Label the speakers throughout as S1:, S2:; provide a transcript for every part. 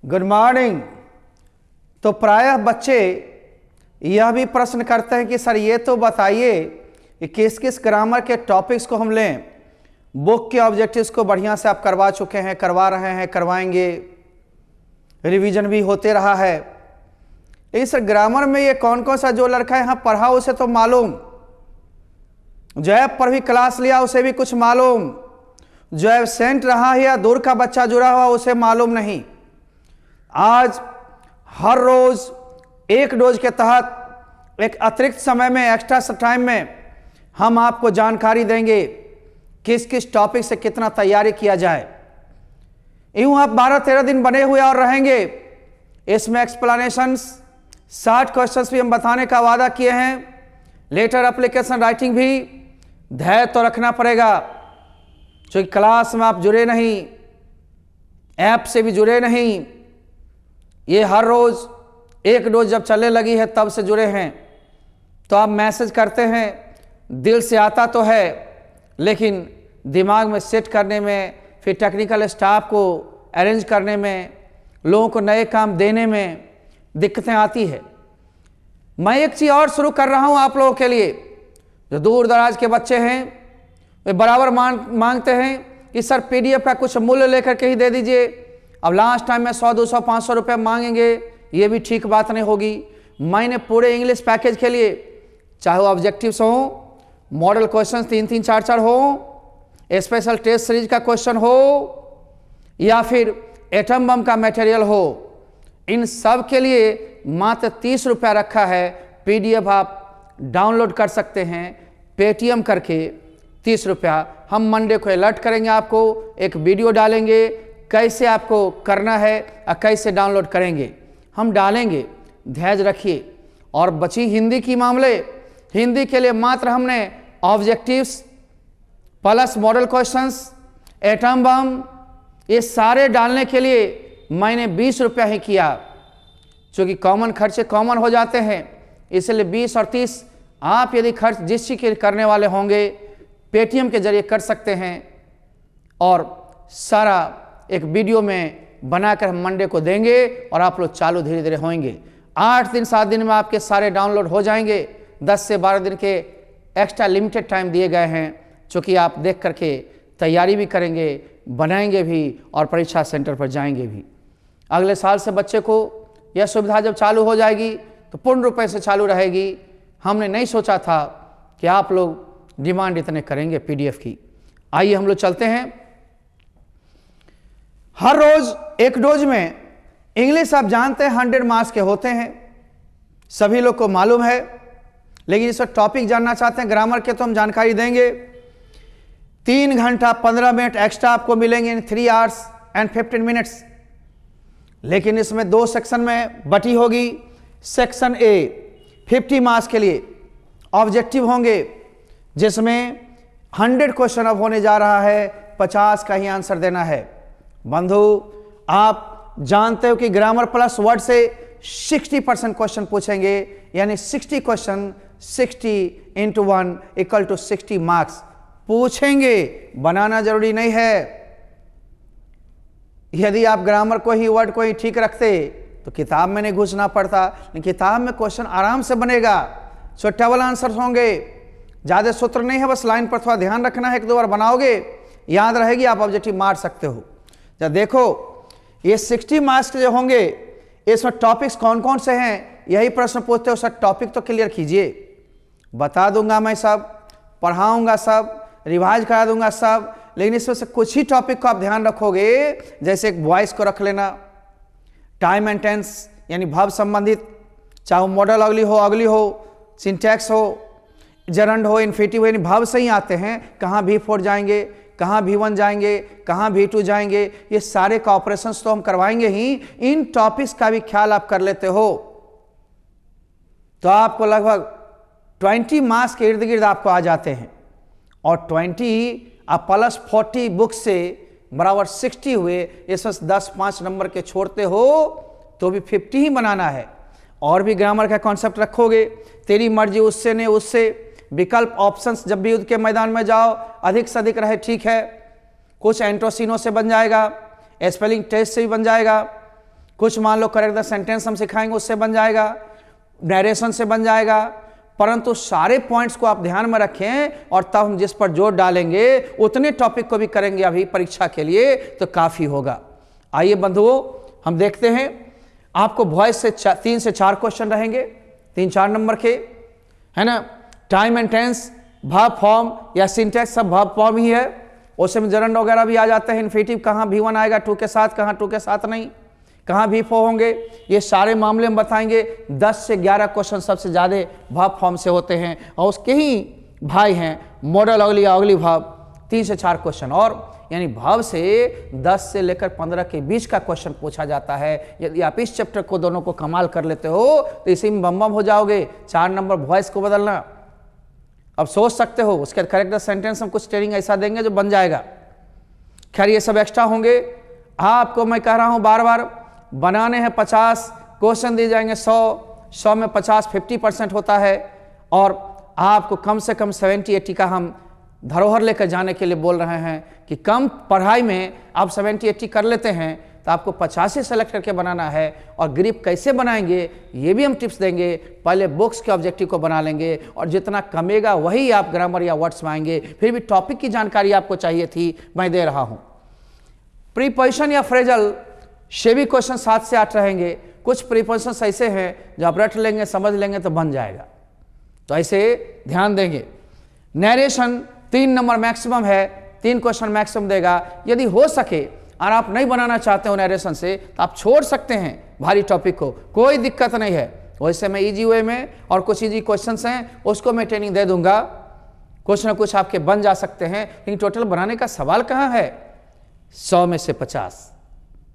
S1: Good morning. तो प्रायः बच्चे यह भी प्रश्न करते हैं कि सर ये तो बताइए कि किस किस ग्रामर के टॉपिक्स को हम लें। बुक के ऑब्जेक्टिव्स को बढ़िया से आप करवा चुके हैं, करवा रहे हैं, करवाएंगे, रिवीजन भी होते रहा है। इस ग्रामर में ये कौन कौन सा जो लड़का यहाँ पढ़ा उसे तो मालूम, जो ऐप पर भी क्लास लिया उसे भी कुछ मालूम, जो एब्सेंट रहा है या दूर का बच्चा जुड़ा हुआ उसे मालूम नहीं। आज हर रोज एक डोज के तहत एक अतिरिक्त समय में, एक्स्ट्रा टाइम में हम आपको जानकारी देंगे किस किस टॉपिक से कितना तैयारी किया जाए। यूं आप 12-13 दिन बने हुए और रहेंगे। इसमें एक्सप्लेनेशंस 60 क्वेश्चंस भी हम बताने का वादा किए हैं। लेटर एप्लीकेशन राइटिंग भी धैर्य तो रखना पड़ेगा, क्योंकि क्लास में आप जुड़े नहीं, ऐप से भी जुड़े नहीं। ये हर रोज एक डोज जब चलने लगी है तब से जुड़े हैं। तो आप मैसेज करते हैं, दिल से आता तो है लेकिन दिमाग में सेट करने में, फिर टेक्निकल स्टाफ को अरेंज करने में, लोगों को नए काम देने में दिक्कतें आती है। मैं एक चीज़ और शुरू कर रहा हूं आप लोगों के लिए। जो दूर दराज के बच्चे हैं वे बराबर मांगते हैं कि सर पीडीएफ का कुछ मूल्य लेकर के ही दे दीजिए। अब लास्ट टाइम में 100, 200, 500 रुपये मांगेंगे, ये भी ठीक बात नहीं होगी। मैंने पूरे इंग्लिश पैकेज के लिए, चाहे वो ऑब्जेक्टिव्स हो, मॉडल क्वेश्चन 3-3, 4-4 हो, स्पेशल टेस्ट सीरीज का क्वेश्चन हो, या फिर एटम बम का मटेरियल हो, इन सब के लिए मात्र 30 रुपया रखा है। पीडीएफ आप डाउनलोड कर सकते हैं पेटीएम करके 30 रुपया। हम मंडे को अलर्ट करेंगे, आपको एक वीडियो डालेंगे कैसे आपको करना है और कैसे डाउनलोड करेंगे, हम डालेंगे, धैर्य रखिए। और बची हिंदी की मामले, हिंदी के लिए मात्र हमने objectives plus model questions, atom bomb, ये सारे डालने के लिए मैंने 20 रुपया ही किया, क्योंकि कॉमन खर्चे कॉमन हो जाते हैं। इसलिए 20 और 30 आप यदि खर्च जिस चीज़ के करने वाले होंगे पेटीएम के जरिए कर सकते हैं, और सारा एक वीडियो में बनाकर हम मंडे को देंगे और आप लोग चालू धीरे धीरे होंगे। 8 दिन 7 दिन में आपके सारे डाउनलोड हो जाएंगे। 10 से 12 दिन के एक्स्ट्रा लिमिटेड टाइम दिए गए हैं, क्योंकि आप देख करके तैयारी भी करेंगे, बनाएंगे भी और परीक्षा सेंटर पर जाएंगे भी। अगले साल से बच्चे को यह सुविधा जब चालू हो जाएगी तो पूर्ण रूप से चालू रहेगी। हमने नहीं सोचा था कि आप लोग डिमांड इतने करेंगे पीडीएफ की। आइए हम लोग चलते हैं। हर रोज एक डोज में इंग्लिश आप जानते हैं 100 मार्क्स के होते हैं, सभी लोग को मालूम है। लेकिन इस वक्त टॉपिक जानना चाहते हैं ग्रामर के, तो हम जानकारी देंगे। 3 घंटा 15 मिनट एक्स्ट्रा आपको मिलेंगे, 3 hours and 15 minutes। लेकिन इसमें 2 सेक्शन में बटी होगी। सेक्शन ए 50 मार्क्स के लिए ऑब्जेक्टिव होंगे, जिसमें 100 क्वेश्चन अब होने जा रहा है, 50 का ही आंसर देना है। बंधु, आप जानते हो कि ग्रामर प्लस वर्ड से 60% क्वेश्चन पूछेंगे, यानी 60 क्वेश्चन 60 × 1 = 60 मार्क्स पूछेंगे। बनाना जरूरी नहीं है। यदि आप ग्रामर को ही, वर्ड को ही ठीक रखते तो किताब में नहीं घुसना पड़ता। लेकिन किताब में क्वेश्चन आराम से बनेगा, छोटेबल आंसर होंगे, ज़्यादा सूत्र नहीं है, बस लाइन पर थोड़ा ध्यान रखना है। 1-2 बार बनाओगे याद रहेगी, आप ऑब्जेक्टिव मार सकते हो। जब देखो ये 60 मार्क्स जो होंगे, इसमें टॉपिक्स कौन कौन से हैं, यही प्रश्न पूछते हो। सर टॉपिक तो क्लियर कीजिए। बता दूंगा मैं सब, पढ़ाऊंगा सब, रिवाइज करा दूंगा सब, लेकिन इसमें से कुछ ही टॉपिक को आप ध्यान रखोगे। जैसे एक वॉइस को रख लेना, टाइम एंड टेंस यानी भाव संबंधित, चाहे मॉडल अगली हो, सिंटैक्स हो, जरंड हो, इन्फिनिटिव हो, यानी भाव से ही आते हैं। कहाँ V4 जाएंगे, कहाँ V1 जाएंगे, कहाँ V2 जाएंगे, ये सारे का ऑपरेशंस तो हम करवाएंगे ही। इन टॉपिक्स का भी ख्याल आप कर लेते हो तो आपको लगभग 20 मार्क्स के इर्द गिर्द आपको आ जाते हैं। और 20 आप प्लस 40 बुक से बराबर 60 हुए। इसमें 10-5 नंबर के छोड़ते हो तो भी 50 ही बनाना है। और भी ग्रामर का कॉन्सेप्ट रखोगे, तेरी मर्जी, उससे नहीं उससे, विकल्प ऑप्शंस जब भी युद्ध के मैदान में जाओ अधिक से अधिक रहे, ठीक है। कुछ एंटोसिनो से बन जाएगा, स्पेलिंग टेस्ट से भी बन जाएगा, कुछ मान लो करेक्ट द सेंटेंस हम सिखाएंगे उससे बन जाएगा, नरेशन से बन जाएगा, परंतु सारे पॉइंट्स को आप ध्यान में रखें और तब हम जिस पर जोर डालेंगे उतने टॉपिक को भी करेंगे अभी परीक्षा के लिए तो काफी होगा। आइए बंधुओं हम देखते हैं, आपको वॉइस से 3 से 4 क्वेश्चन रहेंगे, 3-4 नंबर के, है ना। Time and tense, verb form या सिंटैक्स सब वर्ब फॉर्म ही है, उसमें जरंड वगैरह भी आ जाते हैं, इन्फिनिटिव कहाँ V1 आएगा टू के साथ, कहाँ टू के साथ नहीं, कहाँ V4 होंगे, ये सारे मामले हम बताएंगे। 10 से 11 क्वेश्चन सबसे ज़्यादा वर्ब फॉर्म से होते हैं और उसके ही भाई हैं मॉडल अगली अगली वर्ब, 3 से 4 क्वेश्चन, और यानी वर्ब से 10 से लेकर 15 के बीच का क्वेश्चन पूछा जाता है। यदि आप इस चैप्टर को दोनों को कमाल कर लेते हो तो इसी में बम हो जाओगे। 4 नंबर वॉइस को बदलना, अब सोच सकते हो उसके करेक्ट सेंटेंस हम कुछ ट्रेनिंग ऐसा देंगे जो बन जाएगा। खैर ये सब एक्स्ट्रा होंगे, आपको मैं कह रहा हूं बार बार बनाने हैं 50, क्वेश्चन दिए जाएंगे 100 में 50 50% होता है, और आपको कम से कम 70-80 का हम धरोहर लेकर जाने के लिए बोल रहे हैं कि कम पढ़ाई में आप 70-80 कर लेते हैं तो आपको 50 ही सेलेक्ट करके बनाना है। और ग्रिप कैसे बनाएंगे ये भी हम टिप्स देंगे। पहले बुक्स के ऑब्जेक्टिव को बना लेंगे और जितना कमेगा वही आप ग्रामर या वर्ड्स में आएंगे। फिर भी टॉपिक की जानकारी आपको चाहिए थी, मैं दे रहा हूं। प्रीपोजिशन या फ्रेजल से भी क्वेश्चन 7 से 8 रहेंगे। कुछ प्रीपोजिशन ऐसे हैं जो आप रट लेंगे समझ लेंगे तो बन जाएगा, तो ऐसे ध्यान देंगे। नरेशन 3 नंबर मैक्सिमम है, 3 क्वेश्चन मैक्सिमम देगा। यदि हो सके और आप नहीं बनाना चाहते हो नरेशन से तो आप छोड़ सकते हैं भारी टॉपिक को, कोई दिक्कत नहीं है। वैसे मैं इजी वे में और कुछ इजी क्वेश्चंस हैं उसको मैं ट्रेनिंग दे दूंगा, कुछ ना कुछ आपके बन जा सकते हैं। लेकिन टोटल बनाने का सवाल कहाँ है, 100 में से 50,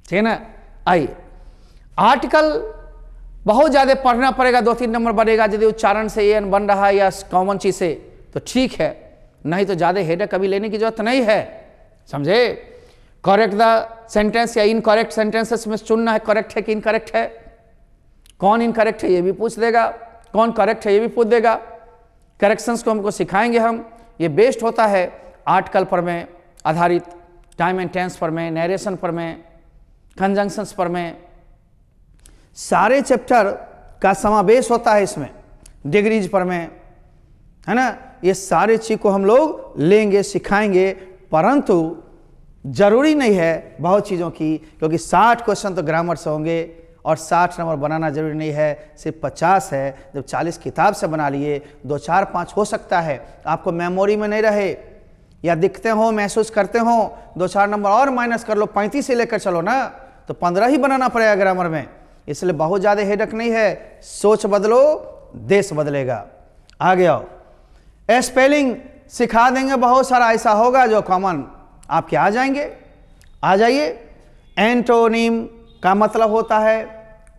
S1: ठीक है ना। आइए, आर्टिकल बहुत ज्यादा पढ़ना पड़ेगा, 2-3 नंबर बनेगा। यदि उच्चारण से एन बन रहा है या कॉमन चीज से तो ठीक है, नहीं तो ज्यादा हेडेक कभी लेने की जरूरत नहीं है, समझे। करेक्ट द सेंटेंस या इनकरेक्ट सेंटेंसेस में चुनना है, करेक्ट है कि इनकरेक्ट है। कौन इनकरेक्ट है ये भी पूछ देगा, कौन करेक्ट है ये भी पूछ देगा। करेक्शंस को हमको सिखाएंगे हम, ये बेस्ड होता है आर्टिकल पर में आधारित, टाइम एंड टेंस पर में, नरेशन पर में, कंजंक्शंस पर में, सारे चैप्टर का समावेश होता है इसमें, डिग्रीज पर में, है ना। ये सारे चीज को हम लोग लेंगे सिखाएंगे, परंतु जरूरी नहीं है बहुत चीज़ों की, क्योंकि 60 क्वेश्चन तो ग्रामर से होंगे और 60 नंबर बनाना जरूरी नहीं है, सिर्फ 50 है। जब 40 किताब से बना लिए 2-4-5 हो सकता है आपको मेमोरी में नहीं रहे या दिखते हो महसूस करते हो, 2-4 नंबर और माइनस कर लो, 35 से लेकर चलो ना तो 15 ही बनाना पड़ेगा ग्रामर में। इसलिए बहुत ज़्यादा हेडक नहीं है, सोच बदलो देश बदलेगा। आगे आओ, स्पेलिंग सिखा देंगे, बहुत सारा ऐसा होगा जो कॉमन आपके आ जाएंगे। आ जाइए, एंटोनिम का मतलब होता है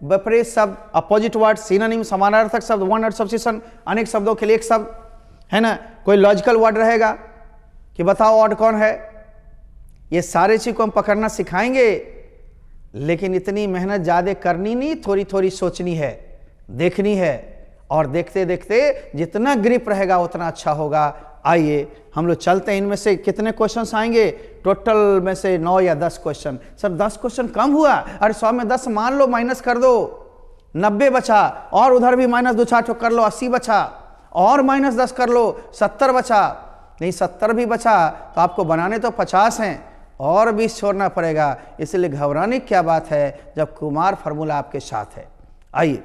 S1: विपरीत शब्द, अपोजिट वर्ड, सिनोनिम समानार्थक शब्द, वन वर्ड सब्स्टिट्यूशन, अनेक शब्दों के लिए एक शब्द, है ना। कोई लॉजिकल वर्ड रहेगा कि बताओ वर्ड कौन है, ये सारे चीज को हम पकड़ना सिखाएंगे। लेकिन इतनी मेहनत ज्यादा करनी नहीं, थोड़ी थोड़ी सोचनी है, देखनी है, और देखते देखते जितना ग्रिप रहेगा उतना अच्छा होगा। आइए हम लोग चलते हैं, इनमें से कितने क्वेश्चन आएंगे, टोटल में से 9 या 10 क्वेश्चन। सर 10 क्वेश्चन कम हुआ, अरे 100 में 10 मान लो, माइनस कर दो, 90 बचा, और उधर भी माइनस 2-4 कर लो, 80 बचा, और माइनस 10 कर लो, 70 बचा। नहीं 70 भी बचा तो आपको बनाने तो 50 हैं, और 20 छोड़ना पड़ेगा। इसलिए घबराने की क्या बात है जब कुमार फार्मूला आपके साथ है। आइए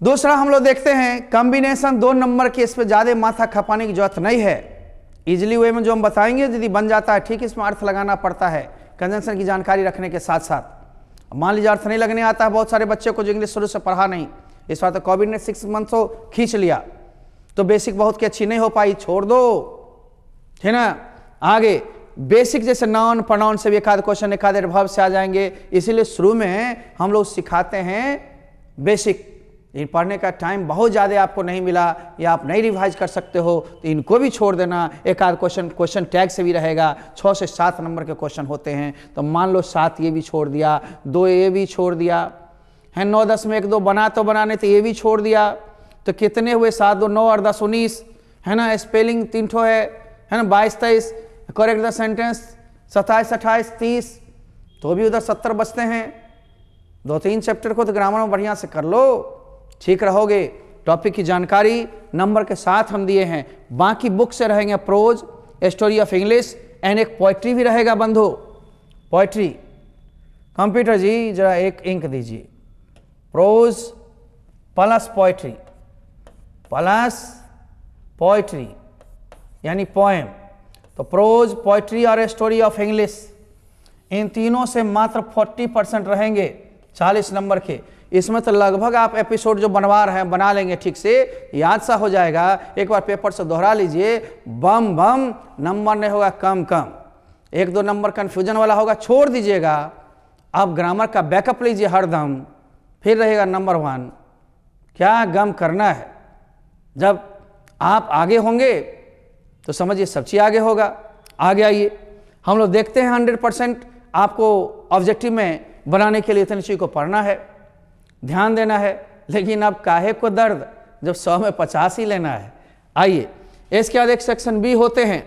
S1: दूसरा हम लोग देखते हैं कॉम्बिनेशन 2 नंबर के, इस पर ज्यादा माथा खपाने की जरूरत नहीं है, इजिली वे में जो हम बताएंगे यदि बन जाता है ठीक, इसमें अर्थ लगाना पड़ता है कंजंक्शन की जानकारी रखने के साथ साथ। मान लीजिए अर्थ नहीं लगने आता है बहुत सारे बच्चे को जो इंग्लिश शुरू से पढ़ा नहीं, इस बार तो कोविड ने 6 मंथ तो खींच लिया तो बेसिक बहुत की अच्छी नहीं हो पाई, छोड़ दो, है ना। आगे बेसिक जैसे नाउन प्रोनाउन से भी एक आध क्वेश्चन एक आधे भाव से आ जाएंगे, इसीलिए शुरू में हम लोग सिखाते हैं बेसिक। इन पढ़ने का टाइम बहुत ज़्यादा आपको नहीं मिला या आप नहीं रिवाइज कर सकते हो तो इनको भी छोड़ देना। एक आध क्वेश्चन टैग से भी रहेगा, 6 से 7 नंबर के क्वेश्चन होते हैं, तो मान लो 7 ये भी छोड़ दिया, 2 ये भी छोड़ दिया है, 9-10 में 1-2 बना तो बनाने तो ये भी छोड़ दिया, तो कितने हुए 7, 2, 9 और 10, 19, है ना। स्पेलिंग 3 ठो है ना, 22-23, करेक्ट द सेंटेंस 27-28, 30, तो भी उधर 70 बचते हैं, 2-3 चैप्टर को तो ग्रामर में बढ़िया से कर लो, ठीक रहोगे। टॉपिक की जानकारी नंबर के साथ हम दिए हैं। बाकी बुक से रहेंगे prose, story of English and एक पोइट्री भी रहेगा बंधु, पोइट्री। कंप्यूटर जी जरा एक इंक दीजिए, prose plus poetry, plus poetry यानी पोएम। तो प्रोज, पोइट्री और स्टोरी ऑफ इंग्लिश, इन तीनों से मात्र 40% रहेंगे 40 नंबर के। इसमें तो लगभग आप एपिसोड जो बनवा रहे हैं बना लेंगे ठीक से, याद सा हो जाएगा। एक बार पेपर से दोहरा लीजिए, बम बम, नंबर नहीं होगा कम कम। 1-2 नंबर कन्फ्यूजन वाला होगा, छोड़ दीजिएगा। अब ग्रामर का बैकअप लीजिए हरदम, फिर रहेगा नंबर 1। क्या गम करना है, जब आप आगे होंगे तो समझिए सब चीज आगे होगा। आगे आइए, हम लोग देखते हैं 100% आपको ऑब्जेक्टिव में बनाने के लिए इतनी चीज को पढ़ना है, ध्यान देना है। लेकिन अब काहे को दर्द, जब 100 में 50 ही लेना है। आइए, इसके बाद एक सेक्शन बी होते हैं।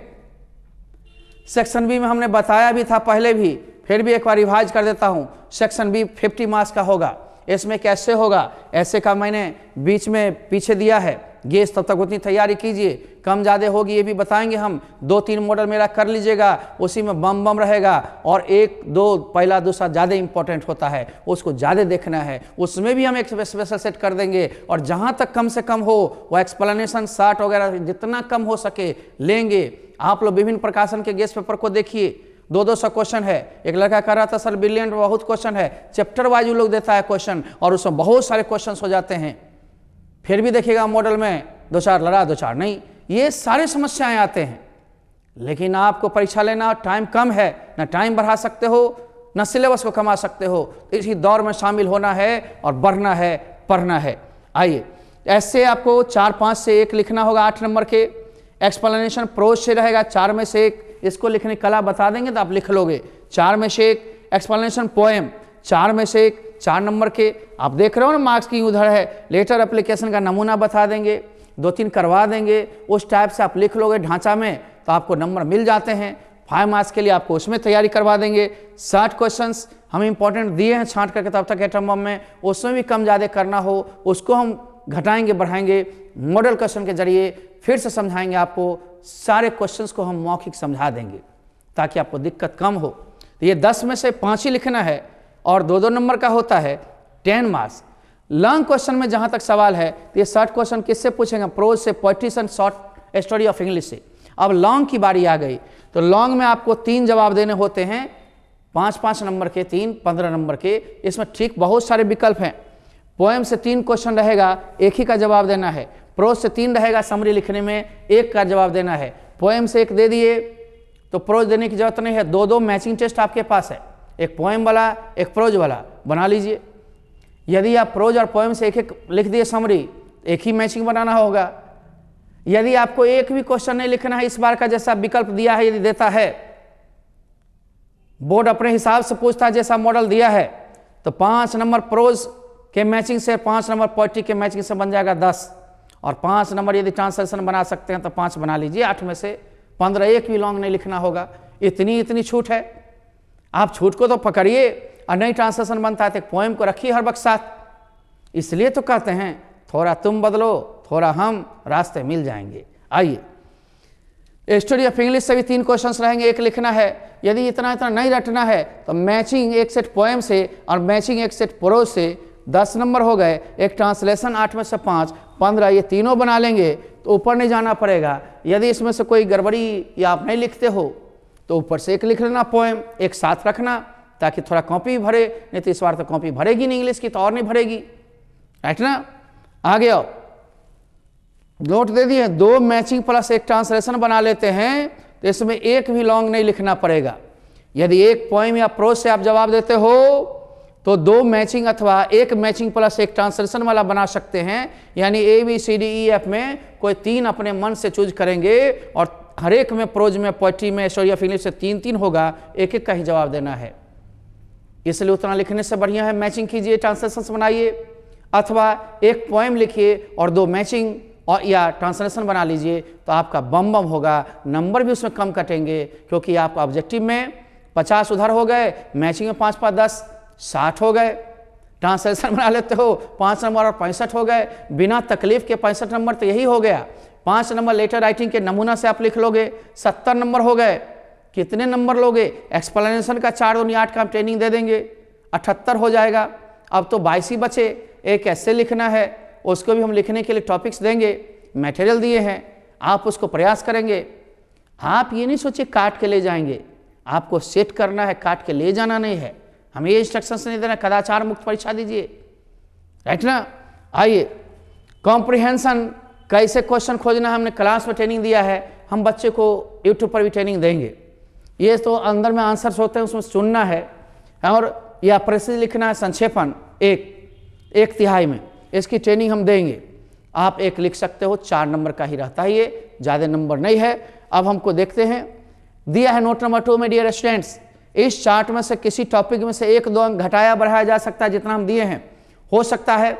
S1: सेक्शन बी में हमने बताया भी था पहले भी, फिर भी एक बार रिवाइज कर देता हूं। सेक्शन बी 50 मार्क्स का होगा। इसमें कैसे होगा, ऐसे का मैंने बीच में पीछे दिया है, गेस तब तक उतनी तैयारी कीजिए। कम ज़्यादा होगी ये भी बताएंगे हम। 2-3 मॉडल मेरा कर लीजिएगा, उसी में बम बम रहेगा। और 1-2 पहला दूसरा ज़्यादा इंपॉर्टेंट होता है, उसको ज़्यादा देखना है। उसमें भी हम एक स्पेशल सेट कर देंगे। और जहाँ तक कम से कम हो वो एक्सप्लेनेशन शार्ट वगैरह जितना कम हो सके लेंगे। आप लोग विभिन्न प्रकाशन के गेस्ट पेपर को देखिए, 200 क्वेश्चन है। एक लड़का कर रहा था सर ब्रिलियंट, बहुत क्वेश्चन है, चैप्टर वाइज वो लोग देता है क्वेश्चन, और उसमें बहुत सारे क्वेश्चन हो जाते हैं। फिर भी देखिएगा मॉडल में 2-4 लड़ा, 2-4 नहीं, ये सारी समस्याएं आते हैं। लेकिन आपको परीक्षा लेना, टाइम कम है, ना टाइम बढ़ा सकते हो ना सिलेबस को कमा सकते हो। इसी दौर में शामिल होना है और बढ़ना है, पढ़ना है। आइए, ऐसे आपको 4-5 से 1 लिखना होगा 8 नंबर के। एक्सप्लेनेशन प्रोज से रहेगा 4 में से 1, इसको लिखने कला बता देंगे तो आप लिख लोगे। 4 में से 1 एक्सप्लेनेशन पोएम, 4 में से 1 4 नंबर के। आप देख रहे हो ना मार्क्स की उधर है। लेटर एप्लीकेशन का नमूना बता देंगे, 2-3 करवा देंगे, उस टाइप से आप लिख लोगे ढांचा में तो आपको नंबर मिल जाते हैं। 5 मार्क्स के लिए आपको उसमें तैयारी करवा देंगे। 60 क्वेश्चंस हम इंपॉर्टेंट दिए हैं छांट करके तब तक एटम बम में, उसमें भी कम ज़्यादा करना हो उसको हम घटाएंगे बढ़ाएंगे। मॉडल क्वेश्चन के जरिए फिर से समझाएंगे आपको, सारे क्वेश्चंस को हम मौखिक समझा देंगे ताकि आपको दिक्कत कम हो। तो ये 10 में से 5 ही लिखना है और 2-2 नंबर का होता है 10 मार्क्स। लॉन्ग क्वेश्चन में जहां तक सवाल है तो ये 60 क्वेश्चन किससे पूछेंगे, प्रोज से, पोइट्री से, शॉर्ट स्टोरी ऑफ इंग्लिश से। अब लॉन्ग की बारी आ गई तो लॉन्ग में आपको 3 जवाब देने होते हैं, 5-5 नंबर के, 3 15 नंबर के। इसमें ठीक बहुत सारे विकल्प हैं। पोएम से 3 क्वेश्चन रहेगा, 1 ही का जवाब देना है। प्रोज से 3 रहेगा, समरी लिखने में 1 का जवाब देना है। पोएम से 1 दे दिए तो प्रोज देने की जरूरत नहीं है। 2-2 मैचिंग टेस्ट आपके पास है, एक पोएम वाला एक प्रोज वाला, बना लीजिए। यदि आप प्रोज और पोएम से 1-1 लिख दिए समरी, 1 ही मैचिंग बनाना होगा। यदि आपको 1 भी क्वेश्चन नहीं लिखना है इस बार का, जैसा विकल्प दिया है यदि देता है, बोर्ड अपने हिसाब से पूछता है जैसा मॉडल दिया है, तो 5 नंबर प्रोज के मैचिंग से, 5 नंबर पोइट्री के मैचिंग से बन जाएगा 10। और 5 नंबर यदि ट्रांसलेशन बना सकते हैं तो 5 बना लीजिए 8 में से। 15 1 भी लॉन्ग नहीं लिखना होगा। इतनी छूट है, आप छूट को तो पकड़िए। और नई ट्रांसलेशन बनता है तो एक पोएम को रखिए हर वक्त साथ। इसलिए तो कहते हैं थोड़ा तुम बदलो थोड़ा हम, रास्ते मिल जाएंगे। आइए, स्टोरी ऑफ इंग्लिश से भी 3 क्वेश्चंस रहेंगे, 1 लिखना है। यदि इतना नहीं रटना है तो मैचिंग 1 सेट पोएम से और मैचिंग 1 सेट प्रोज से 10 नंबर हो गए। एक ट्रांसलेशन 8 में से 5, 15, ये तीनों बना लेंगे तो ऊपर नहीं जाना पड़ेगा। यदि इसमें से कोई गड़बड़ी या आप नहीं लिखते हो तो ऊपर से 1 लिख लेना पोएम, एक साथ रखना ताकि थोड़ा कॉपी भरे। नहीं तो इस बार तो कॉपी भरेगी नहीं इंग्लिश की, तो और नहीं भरेगी, राइट ना। आगे आओ, नोट दे दिए, 2 मैचिंग प्लस 1 ट्रांसलेशन बना लेते हैं तो इसमें 1 भी लॉन्ग नहीं लिखना पड़ेगा। यदि 1 पोएम या प्रोज से आप जवाब देते हो तो 2 मैचिंग अथवा 1 मैचिंग प्लस 1 ट्रांसलेशन वाला बना सकते हैं। यानी ABCDEF में कोई 3 अपने मन से चूज करेंगे और हर एक में, प्रोज में, पोइट्री में, स्टोरी ऑफ इंग्लिश से 3-3 होगा, 1-1 का ही जवाब देना है। इसलिए उतना लिखने से बढ़िया है मैचिंग कीजिए, ट्रांसलेशन बनाइए, अथवा 1 पोएम लिखिए और 2 मैचिंग और या ट्रांसलेशन बना लीजिए तो आपका बम बम होगा। नंबर भी उसमें कम कटेंगे क्योंकि आपका ऑब्जेक्टिव में 50 उधर हो गए, मैचिंग में 5-5 10 60 हो गए। ट्रांसलेशन बना लेते हो, 5 नंबर और 65 हो गए, बिना तकलीफ के 65 नंबर तो यही हो गया। 5 नंबर लेटर राइटिंग के नमूना से आप लिख लोगे, 70 नंबर हो गए। कितने नंबर लोगे? एक्सप्लेनेशन का 4 दूनी 8 का हम ट्रेनिंग दे देंगे, 78 हो जाएगा। अब तो 22 ही बचे। एक ऐसे लिखना है, उसको भी हम लिखने के लिए टॉपिक्स देंगे, मटेरियल दिए हैं, आप उसको प्रयास करेंगे। आप ये नहीं सोचिए काट के ले जाएंगे, आपको सेट करना है, काट के ले जाना नहीं है। हमें ये इंस्ट्रक्शंस नहीं देना, कदाचार मुक्त परीक्षा दीजिए, राइट ना। आइए, कॉम्प्रिहेंशन कैसे क्वेश्चन खोजना हमने क्लास में ट्रेनिंग दिया है, हम बच्चे को यूट्यूब पर भी ट्रेनिंग देंगे। ये तो अंदर में आंसर्स होते हैं, उसमें चुनना है और या प्रेसिज लिखना है, संक्षेपण एक तिहाई में, इसकी ट्रेनिंग हम देंगे। आप एक लिख सकते हो, 4 नंबर का ही रहता है, ये ज़्यादा नंबर नहीं है। अब हमको देखते हैं, दिया है नोट नंबर 2 में डियर स्टूडेंट्स, इस चार्ट में से किसी टॉपिक में से 1-2 अंक घटाया बढ़ाया जा सकता है, जितना हम दिए हैं। हो सकता है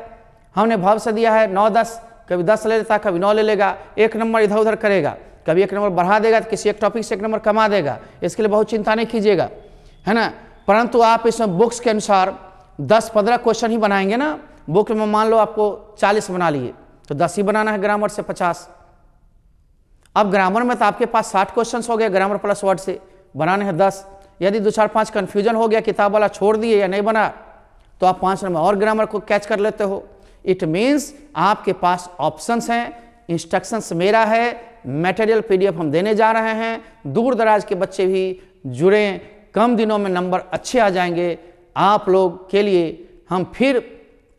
S1: हमने भाव से दिया है 9-10, कभी 10 ले लेता, कभी 9 ले लेगा, 1 नंबर इधर उधर करेगा, कभी 1 नंबर बढ़ा देगा, तो किसी एक टॉपिक से 1 नंबर कमा देगा। इसके लिए बहुत चिंता नहीं कीजिएगा, है ना। परंतु आप इसमें बुक्स के अनुसार 10-15 क्वेश्चन ही बनाएंगे ना। बुक में मान लो आपको 40 बना लिए, तो 10 ही बनाना है, ग्रामर से 50। अब ग्रामर में तो आपके पास 60 क्वेश्चन हो गए, ग्रामर प्लस वर्ड से बनाने हैं 10। यदि 2-4-5 कन्फ्यूजन हो गया, किताब वाला छोड़ दिए या नहीं बना, तो आप 5 नंबर और ग्रामर को कैच कर लेते हो। इट मीन्स आपके पास ऑप्शंस हैं, इंस्ट्रक्शंस मेरा है, मटेरियल PDF हम देने जा रहे हैं। दूर दराज के बच्चे भी जुड़ें, कम दिनों में नंबर अच्छे आ जाएंगे। आप लोग के लिए हम फिर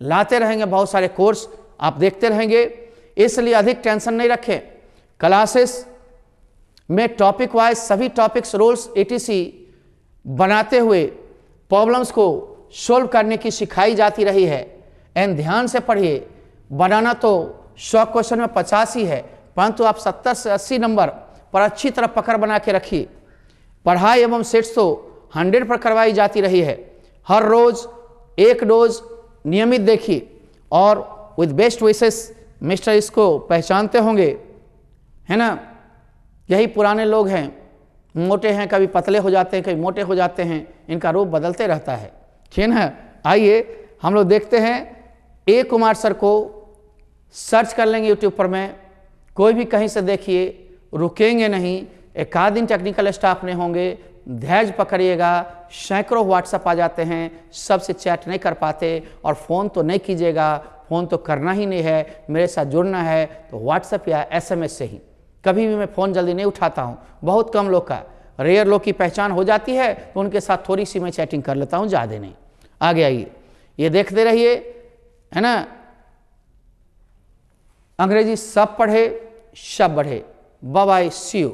S1: लाते रहेंगे बहुत सारे कोर्स, आप देखते रहेंगे, इसलिए अधिक टेंशन नहीं रखें। क्लासेस में टॉपिक वाइज सभी टॉपिक्स, रूल्स etc बनाते हुए प्रॉब्लम्स को सोल्व करने की सिखाई जाती रही है। एंड ध्यान से पढ़िए, बनाना तो 100 क्वेश्चन में 50 ही है, परंतु आप 70 से 80 नंबर पर अच्छी तरह पकड़ बना के रखिए। पढ़ाई एवं सेट्स तो 100 पर करवाई जाती रही है। हर रोज एक डोज नियमित देखिए, और विद बेस्ट विशेस मिस्टर इसको पहचानते होंगे, है ना। यही पुराने लोग हैं, मोटे हैं, कभी पतले हो जाते हैं, कभी मोटे हो जाते हैं, इनका रूप बदलते रहता है, ठीक है। आइए हम लोग देखते हैं, A कुमार सर को सर्च कर लेंगे यूट्यूब पर में, कोई भी कहीं से देखिए, रुकेंगे नहीं। एक आध दिन टेक्निकल स्टाफ में होंगे, धैर्य पकड़िएगा। सैकड़ों व्हाट्सएप आ जाते हैं, सबसे चैट नहीं कर पाते, और फ़ोन तो नहीं कीजिएगा, फ़ोन तो करना ही नहीं है। मेरे साथ जुड़ना है तो व्हाट्सएप या SMS से ही, कभी भी मैं फ़ोन जल्दी नहीं उठाता हूँ। बहुत कम लोग का, रेयर लोग की पहचान हो जाती है, तो उनके साथ थोड़ी सी मैं चैटिंग कर लेता हूँ, ज़्यादा नहीं। आगे आइए, ये देखते रहिए, है ना। अंग्रेजी सब पढ़े सब बढ़े। Bye bye, see you.